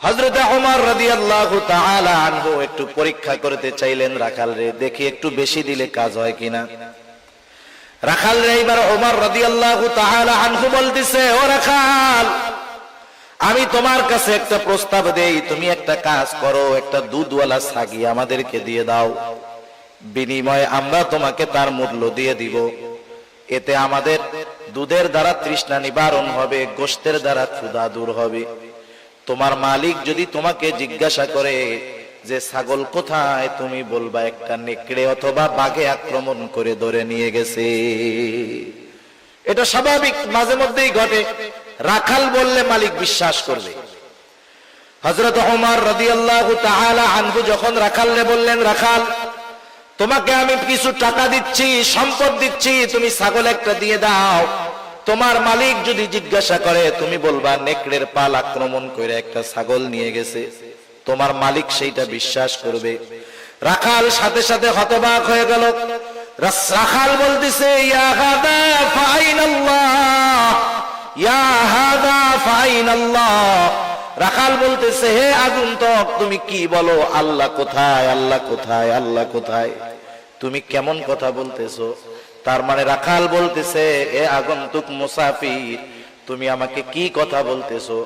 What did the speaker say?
হযরত ওমর রাদিয়াল্লাহু তাআলা আনহু একটু পরীক্ষা করতে চাইলেন রাখাল রে, দেখি একটু বেশি দিলে কাজ হয় কিনা। রাখাল রে এবার ওমর রাদিয়াল্লাহু তাআলা আনহু বলতেছে, ও রাখাল, আমি তোমার কাছে একটা প্রস্তাব দেই, তুমি একটা কাজ করো, একটা দুধওয়ালা ছাগি আমাদেরকে দিয়ে দাও, বিনিময়ে আমরা তোমাকে তার মূল্য দিয়ে দিব। এতে আমাদের দুধের দ্বারা তৃষ্ণা নিবারণ হবে, গোশতের দ্বারা ক্ষুধা দূর হবে। তোমার মালিক যদি তোমাকে জিজ্ঞাসা করে যে ছাগল কোথায়, তুমি বলবা একটা নেকড়ে অথবা বাঘে আক্রমণ করে ধরে নিয়ে গেছে। এটা স্বাভাবিক, মাঝে মধ্যেই ঘটে। রাখাল বললে মালিক বিশ্বাস করবে। হযরত ওমর রাদিয়াল্লাহু তাআলা আনহু যখন রাখালরে বললেন, রাখাল, তোমাকে আমি কিছু টাকা দিচ্ছি, সম্পদ দিচ্ছি, তুমি ছাগল একটা দিয়ে দাও, তোমার মালিক যদি জিজ্ঞাসা করে তুমি বলবা নেকড়ের পাল আক্রমণ করে একটা ছাগল নিয়ে গেছে, তোমার মালিক সেইটা বিশ্বাস করবে। রাখাল সাথে সাথে হতবাক হয়ে গেল। রাখাল বলতেছে, ইয়া হাদা ফাইনাল্লাহ, ইয়া হাদা ফাইনাল্লাহ। রাখাল বলতেছে, হে আগন্তুক, তুমি কি বলো? আল্লাহ কোথায়? আল্লাহ কোথায়? আল্লাহ কোথায়? তুমি কেমন কথা বলতেছো? তার মানে রাখাল বলতেছে, এ আগন্তুক মুসাফির, তুমি আমাকে কি কথা বলতেছো?